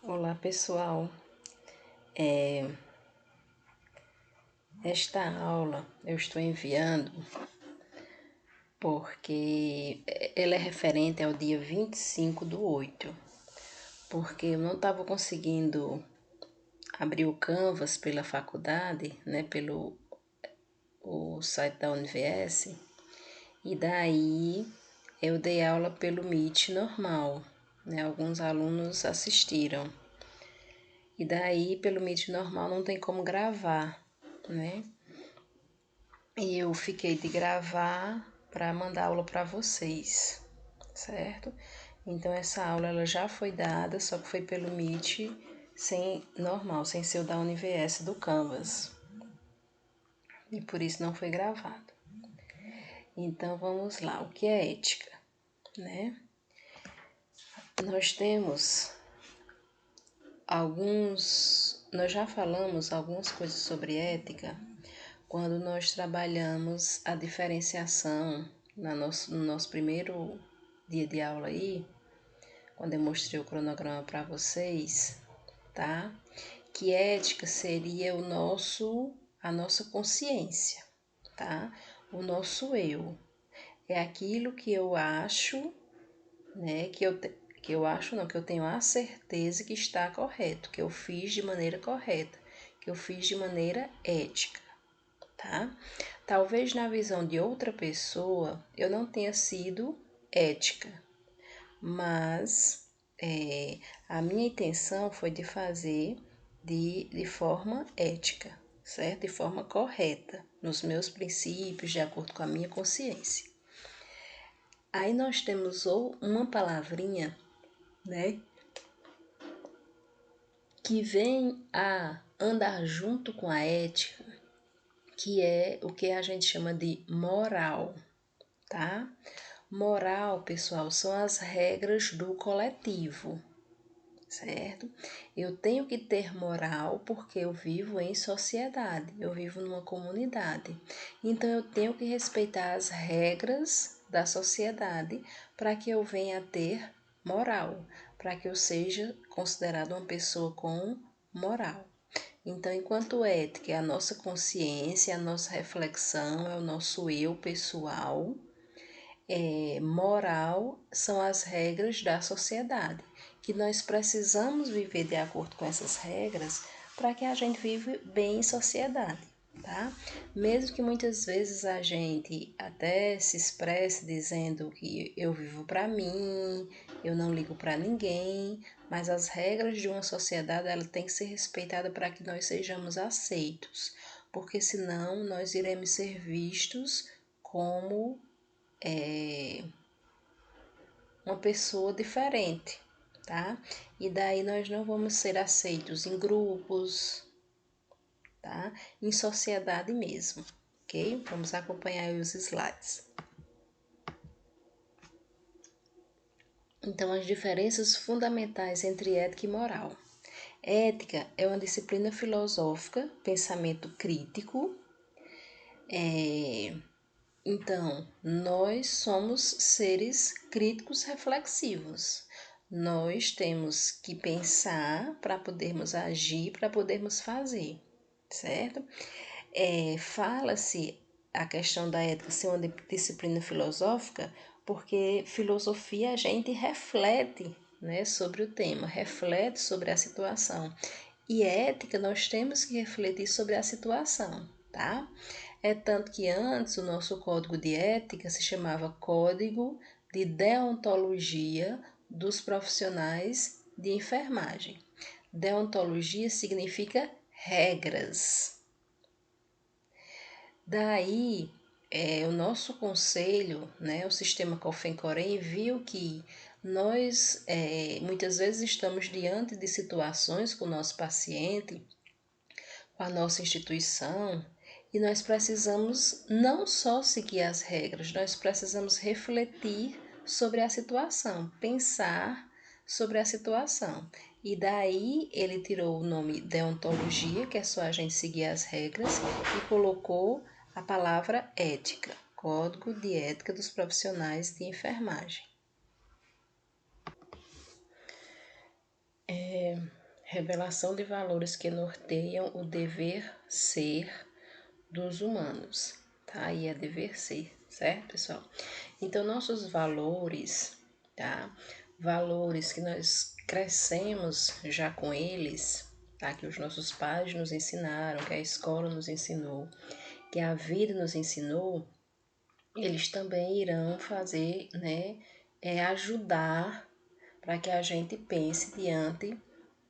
Olá pessoal, esta aula eu estou enviando porque ela é referente ao dia 25/8, porque eu não estava conseguindo abrir o Canvas pela faculdade, né, pelo o site da UniVS, e daí eu dei aula pelo Meet normal, né, alguns alunos assistiram. E daí, pelo Meet normal, não tem como gravar, né? E eu fiquei de gravar para mandar aula para vocês, certo? Então, essa aula ela já foi dada, só que foi pelo Meet normal, sem ser o da UniVS do Canvas. E por isso não foi gravado. Então, vamos lá. O que é ética, né? Nós já falamos algumas coisas sobre ética quando nós trabalhamos a diferenciação no nosso primeiro dia de aula aí, quando eu mostrei o cronograma para vocês, tá? Que ética seria a nossa consciência, tá? O nosso eu. É aquilo que eu acho, né? Que eu acho não, que eu tenho a certeza que está correto, que eu fiz de maneira correta, que eu fiz de maneira ética, tá? Talvez na visão de outra pessoa eu não tenha sido ética, mas a minha intenção foi de fazer de forma ética, certo? De forma correta, nos meus princípios, de acordo com a minha consciência. Aí nós temos uma palavrinha, né, que vem a andar junto com a ética, que é o que a gente chama de moral, tá? Moral, pessoal, são as regras do coletivo, certo? Eu tenho que ter moral porque eu vivo em sociedade, eu vivo numa comunidade. Então eu tenho que respeitar as regras da sociedade para que eu venha a ter moral, para que eu seja considerada uma pessoa com moral. Então, enquanto ética é a nossa consciência, a nossa reflexão, é o nosso eu pessoal, moral são as regras da sociedade, que nós precisamos viver de acordo com essas regras para que a gente viva bem em sociedade, tá? Mesmo que muitas vezes a gente até se expresse dizendo que eu vivo para mim, eu não ligo para ninguém, mas as regras de uma sociedade ela tem que ser respeitada para que nós sejamos aceitos, porque senão nós iremos ser vistos como uma pessoa diferente, tá? E daí nós não vamos ser aceitos em grupos, tá? Em sociedade mesmo, ok? Vamos acompanhar aí os slides. Então, as diferenças fundamentais entre ética e moral. Ética é uma disciplina filosófica, pensamento crítico. Então, nós somos seres críticos reflexivos. Nós temos que pensar para podermos agir, para podermos fazer, certo? Fala-se a questão da ética ser uma disciplina filosófica, porque filosofia a gente reflete, né, sobre o tema, reflete sobre a situação. E ética nós temos que refletir sobre a situação, tá? É tanto que antes o nosso código de ética se chamava Código de Deontologia dos Profissionais de Enfermagem. Deontologia significa regras. Daí, o nosso conselho, né, o sistema COFEN-COREM, viu que nós muitas vezes estamos diante de situações com o nosso paciente, com a nossa instituição, e nós precisamos não só seguir as regras, nós precisamos refletir sobre a situação, pensar sobre a situação. E daí ele tirou o nome deontologia, que é só a gente seguir as regras, e colocou a palavra ética, Código de Ética dos Profissionais de Enfermagem. revelação de valores que norteiam o dever ser dos humanos, tá? E é dever ser, certo, pessoal? Então, nossos valores, tá? Valores que nós crescemos já com eles, tá? Que os nossos pais nos ensinaram, que a escola nos ensinou, que a vida nos ensinou, eles também irão fazer, né? Ajudar para que a gente pense diante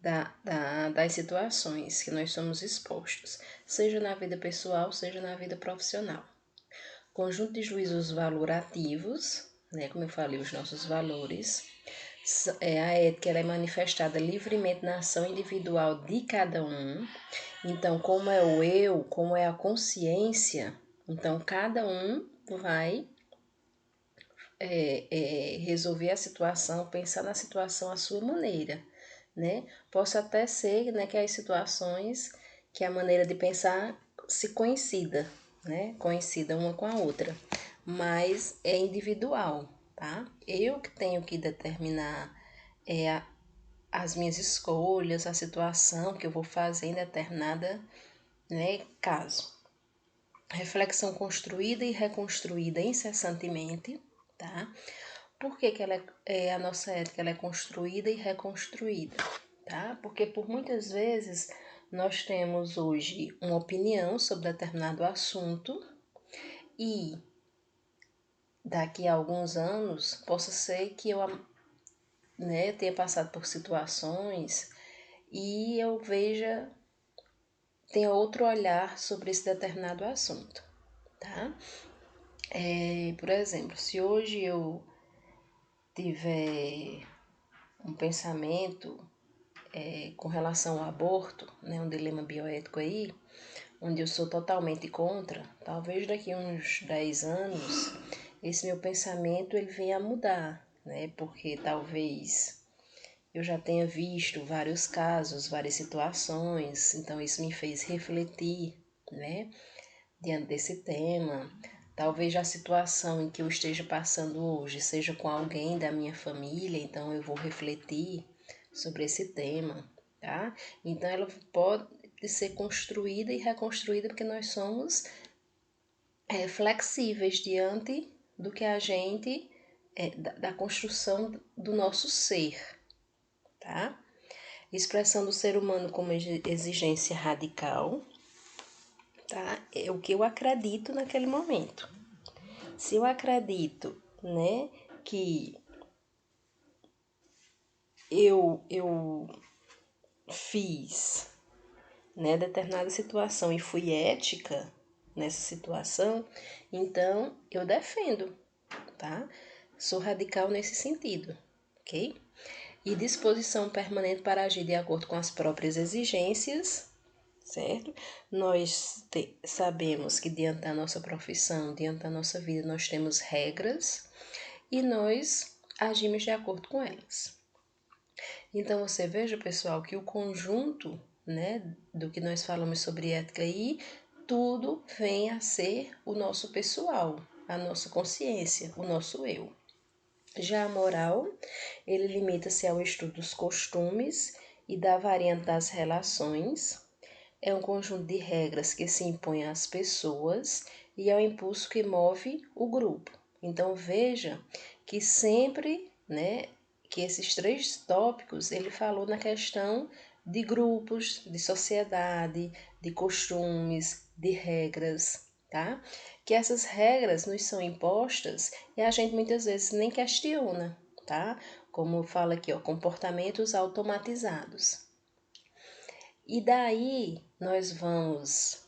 das situações que nós somos expostos, seja na vida pessoal, seja na vida profissional. Conjunto de juízos valorativos, né, como eu falei, os nossos valores. A ética ela é manifestada livremente na ação individual de cada um. Então, como é o eu, como é a consciência, então cada um vai resolver a situação, pensar na situação à sua maneira, né? Posso até ser, né, que as situações, que a maneira de pensar se coincida, né? Coincida uma com a outra, mas é individual, tá? Eu que tenho que determinar as minhas escolhas, a situação que eu vou fazer em determinada, né, caso. Reflexão construída e reconstruída incessantemente, tá? Por que que a nossa ética ela é construída e reconstruída, tá? Porque por muitas vezes nós temos hoje uma opinião sobre determinado assunto e daqui a alguns anos possa ser que eu, né, tenha passado por situações e eu tenha outro olhar sobre esse determinado assunto, tá? Por exemplo, se hoje eu tiver um pensamento com relação ao aborto, né, um dilema bioético aí, onde eu sou totalmente contra, talvez daqui a uns 10 anos esse meu pensamento ele venha a mudar, né, porque talvez eu já tenha visto vários casos, várias situações, então isso me fez refletir, né, diante desse tema. Talvez a situação em que eu esteja passando hoje seja com alguém da minha família, então eu vou refletir sobre esse tema, tá? Então ela pode ser construída e reconstruída porque nós somos flexíveis diante do que a gente, da construção do nosso ser, tá? Expressão do ser humano como exigência radical, tá? É o que eu acredito naquele momento. Se eu acredito, né, que eu fiz, né, determinada situação e fui ética nessa situação, então eu defendo, tá? Sou radical nesse sentido, ok? E disposição permanente para agir de acordo com as próprias exigências, certo? Nós sabemos que diante da nossa profissão, diante da nossa vida, nós temos regras e nós agimos de acordo com elas. Então você veja, pessoal, que o conjunto, né, do que nós falamos sobre ética aí, tudo vem a ser o nosso pessoal, a nossa consciência, o nosso eu. Já a moral, ele limita-se ao estudo dos costumes e da variante das relações. É um conjunto de regras que se impõe às pessoas e é o impulso que move o grupo. Então veja que sempre, né, que esses três tópicos ele falou na questão de grupos, de sociedade, de costumes, de regras, tá? Que essas regras nos são impostas e a gente muitas vezes nem questiona, tá? Como fala aqui, ó, comportamentos automatizados. E daí nós vamos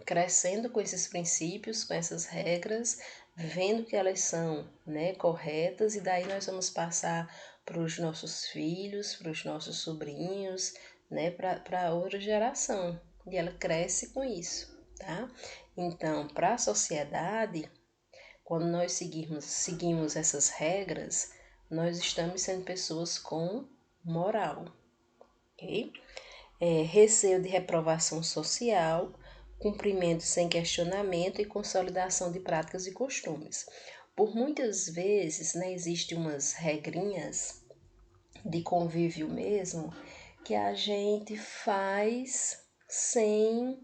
crescendo com esses princípios, com essas regras, vendo que elas são, né, corretas, e daí nós vamos passar para os nossos filhos, para os nossos sobrinhos, né, para outra geração. E ela cresce com isso, tá? Então, para a sociedade, quando nós seguimos essas regras, nós estamos sendo pessoas com moral, ok? Receio de reprovação social, cumprimento sem questionamento e consolidação de práticas e costumes. Por muitas vezes, né, existem umas regrinhas de convívio mesmo que a gente faz sem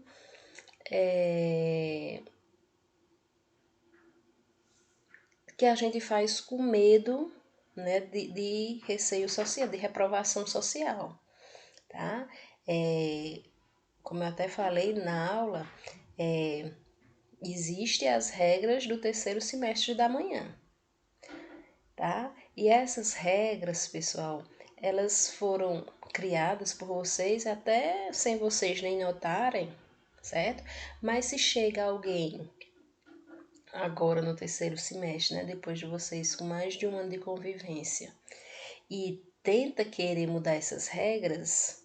que a gente faz com medo, né, de receio social, de reprovação social, tá? Como eu até falei na aula, existem as regras do terceiro semestre da manhã, tá? E essas regras, pessoal, elas foram criadas por vocês até sem vocês nem notarem, certo? Mas se chega alguém agora no terceiro semestre, né, depois de vocês com mais de um ano de convivência, e tenta querer mudar essas regras,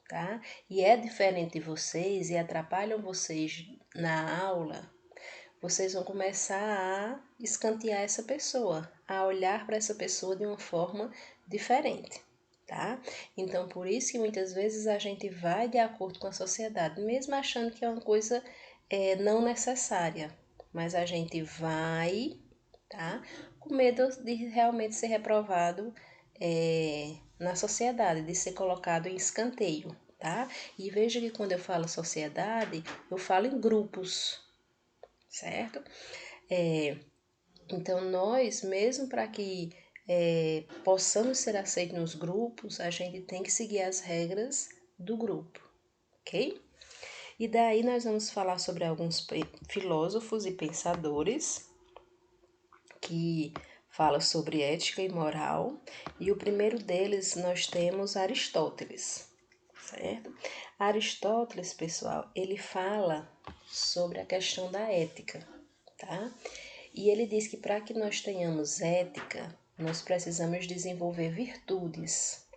tá? E é diferente de vocês e atrapalham vocês na aula, vocês vão começar a escantear essa pessoa, a olhar para essa pessoa de uma forma diferente, tá? Então, por isso que muitas vezes a gente vai de acordo com a sociedade, mesmo achando que é uma coisa não necessária, mas a gente vai, tá? Com medo de realmente ser reprovado na sociedade, de ser colocado em escanteio, tá? E veja que quando eu falo sociedade, eu falo em grupos, certo? Então, nós, mesmo para que possamos ser aceitos nos grupos, a gente tem que seguir as regras do grupo, ok? E daí nós vamos falar sobre alguns filósofos e pensadores que falam sobre ética e moral. E o primeiro deles nós temos Aristóteles, certo? Aristóteles, pessoal, ele fala sobre a questão da ética, tá? E ele diz que para que nós tenhamos ética, nós precisamos desenvolver virtudes.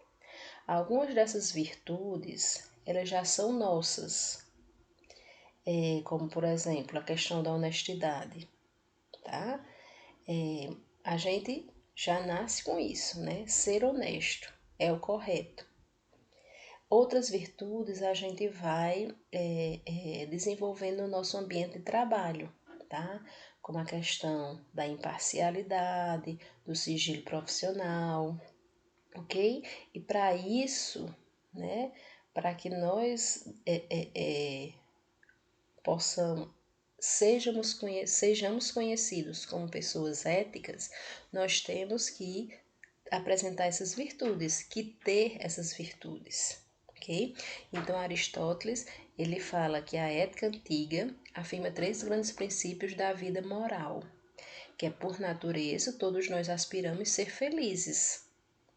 Algumas dessas virtudes, elas já são nossas, como por exemplo a questão da honestidade, tá? A gente já nasce com isso, né? Ser honesto é o correto. Outras virtudes a gente vai desenvolvendo no nosso ambiente de trabalho, tá? Como a questão da imparcialidade, do sigilo profissional, ok? E para isso, né? Para que nós possamos sejamos conhecidos como pessoas éticas, nós temos que apresentar essas virtudes, que ter essas virtudes, ok? Então Aristóteles ele fala que a ética antiga afirma três grandes princípios da vida moral, que é por natureza todos nós aspiramos ser felizes,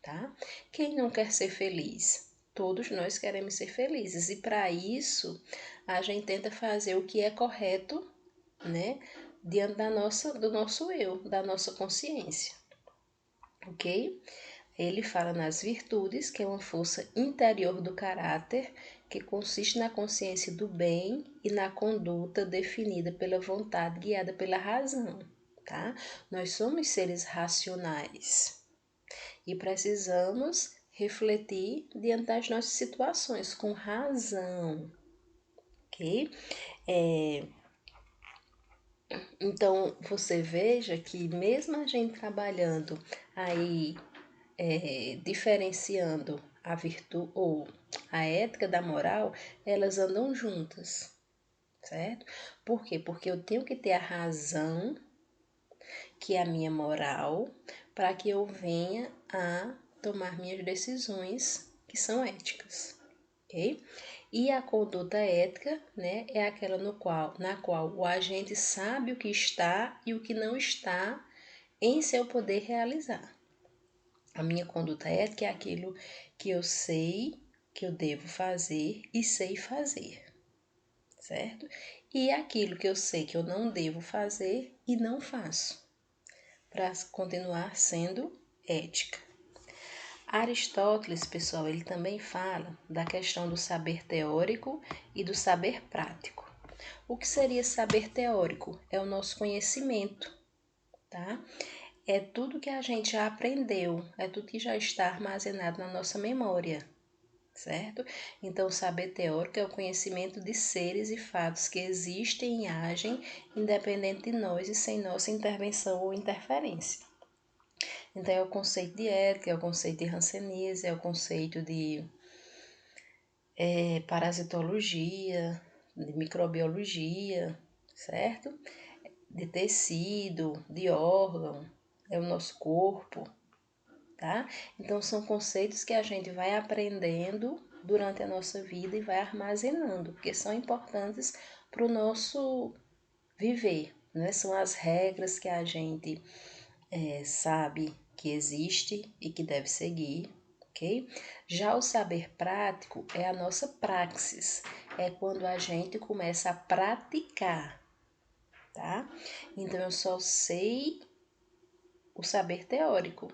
tá? Quem não quer ser feliz? Todos nós queremos ser felizes e para isso a gente tenta fazer o que é correto, né? Diante do nosso eu, da nossa consciência, ok? Ele fala nas virtudes, que é uma força interior do caráter, que consiste na consciência do bem e na conduta definida pela vontade, guiada pela razão, tá? Nós somos seres racionais e precisamos refletir diante das nossas situações com razão, ok? Então, você veja que mesmo a gente trabalhando aí diferenciando a virtude ou a ética da moral, elas andam juntas, certo? Por quê? Porque eu tenho que ter a razão, que é a minha moral, para que eu venha a tomar minhas decisões que são éticas, ok? E a conduta ética, né, é aquela na qual o agente sabe o que está e o que não está em seu poder realizar. A minha conduta ética é aquilo que eu sei que eu devo fazer e sei fazer, certo? E aquilo que eu sei que eu não devo fazer e não faço, para continuar sendo ética. Aristóteles, pessoal, ele também fala da questão do saber teórico e do saber prático. O que seria saber teórico? É o nosso conhecimento, tá? É tudo que a gente já aprendeu, é tudo que já está armazenado na nossa memória, certo? Então, o saber teórico é o conhecimento de seres e fatos que existem e agem independente de nós e sem nossa intervenção ou interferência. Então, é o conceito de ética, é o conceito de Hanseníase, é o conceito de parasitologia, de microbiologia, certo? De tecido, de órgão, é o nosso corpo, tá? Então são conceitos que a gente vai aprendendo durante a nossa vida e vai armazenando, porque são importantes para o nosso viver, né? São as regras que a gente sabe que existe e que deve seguir, ok? Já o saber prático é a nossa praxis, é quando a gente começa a praticar, tá? Então eu só sei o saber teórico.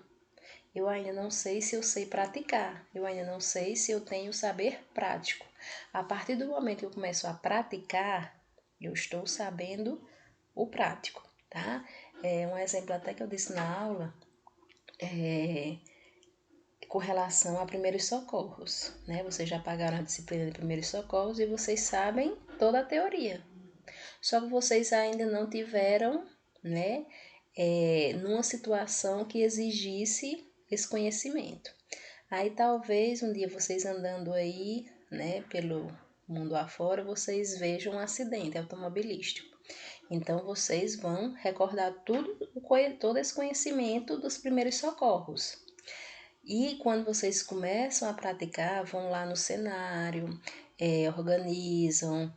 Eu ainda não sei se eu sei praticar, eu ainda não sei se eu tenho saber prático. A partir do momento que eu começo a praticar, eu estou sabendo o prático, tá? Um exemplo até que eu disse na aula é com relação a primeiros socorros, né? Vocês já pagaram a disciplina de primeiros socorros e vocês sabem toda a teoria. Só que vocês ainda não tiveram, né, numa situação que exigisse esse conhecimento. Aí talvez um dia vocês andando aí, né, pelo mundo afora, vocês vejam um acidente automobilístico. Então vocês vão recordar todo esse conhecimento dos primeiros socorros. E quando vocês começam a praticar, vão lá no cenário, organizam,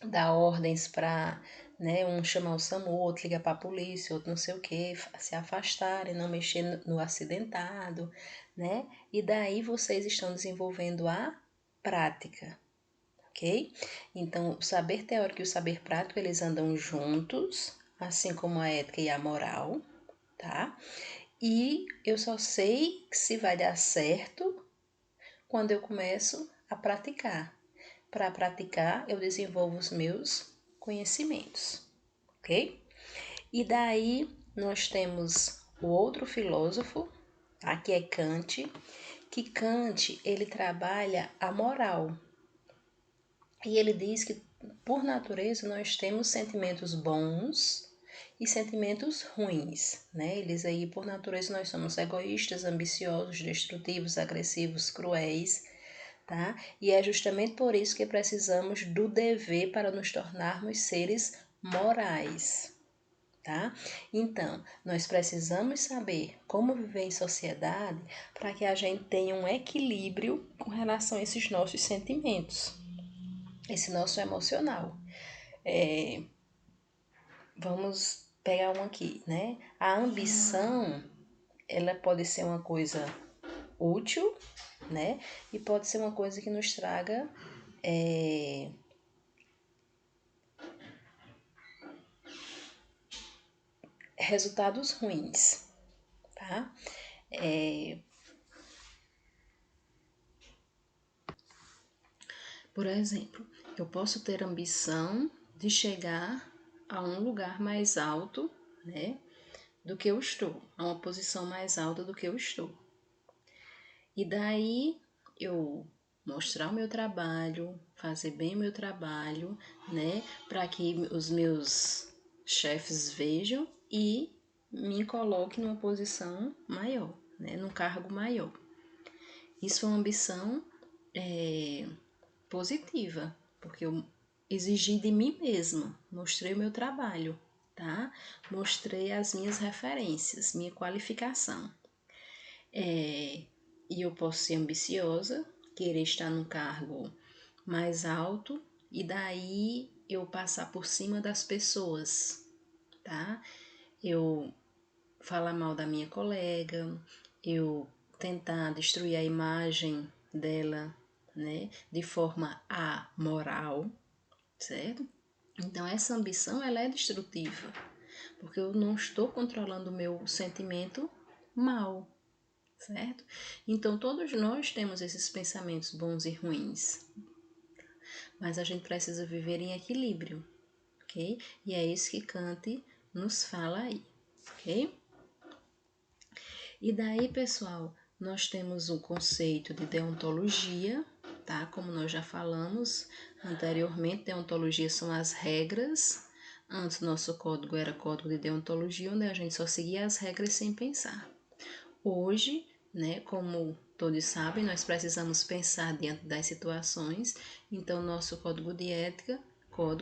dá ordens para, né, um chamar o SAMU, outro ligar para a polícia, outro não sei o que, se afastarem, não mexer no acidentado, né? E daí vocês estão desenvolvendo a prática, ok? Então, o saber teórico e o saber prático, eles andam juntos, assim como a ética e a moral, tá? E eu só sei se vai dar certo quando eu começo a praticar. Para praticar, eu desenvolvo os meus conhecimentos, ok? E daí nós temos o outro filósofo, tá? Que é Kant, que Kant ele trabalha a moral. E ele diz que por natureza nós temos sentimentos bons e sentimentos ruins, né? Eles aí por natureza nós somos egoístas, ambiciosos, destrutivos, agressivos, cruéis, tá? E é justamente por isso que precisamos do dever para nos tornarmos seres morais, tá? Então, nós precisamos saber como viver em sociedade para que a gente tenha um equilíbrio com relação a esses nossos sentimentos, esse nosso emocional. Vamos pegar um aqui, né? A ambição, ela pode ser uma coisa útil, né? E pode ser uma coisa que nos traga resultados ruins, tá? Por exemplo, eu posso ter ambição de chegar a um lugar mais alto, né, do que eu estou, a uma posição mais alta do que eu estou. E daí eu mostrar o meu trabalho, fazer bem o meu trabalho, né, para que os meus chefes vejam e me coloquem numa posição maior, né, num cargo maior. Isso é uma ambição positiva, porque eu exigi de mim mesma, mostrei o meu trabalho, tá? Mostrei as minhas referências, minha qualificação. E eu posso ser ambiciosa, querer estar num cargo mais alto e daí eu passar por cima das pessoas, tá? Eu falar mal da minha colega, eu tentar destruir a imagem dela, né, de forma amoral, certo? Então essa ambição ela é destrutiva, porque eu não estou controlando o meu sentimento mal, certo? Então todos nós temos esses pensamentos bons e ruins, mas a gente precisa viver em equilíbrio, ok? E é isso que Kant nos fala aí, ok? E daí, pessoal, nós temos o conceito de deontologia, tá? Como nós já falamos anteriormente, deontologia são as regras. Antes, nosso código era código de deontologia, onde a gente só seguia as regras sem pensar. Hoje, né, como todos sabem, nós precisamos pensar diante das situações, então nosso Código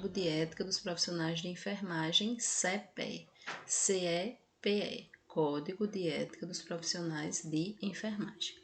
de Ética dos Profissionais de Enfermagem, CEPE, CEPE, Código de Ética dos Profissionais de Enfermagem.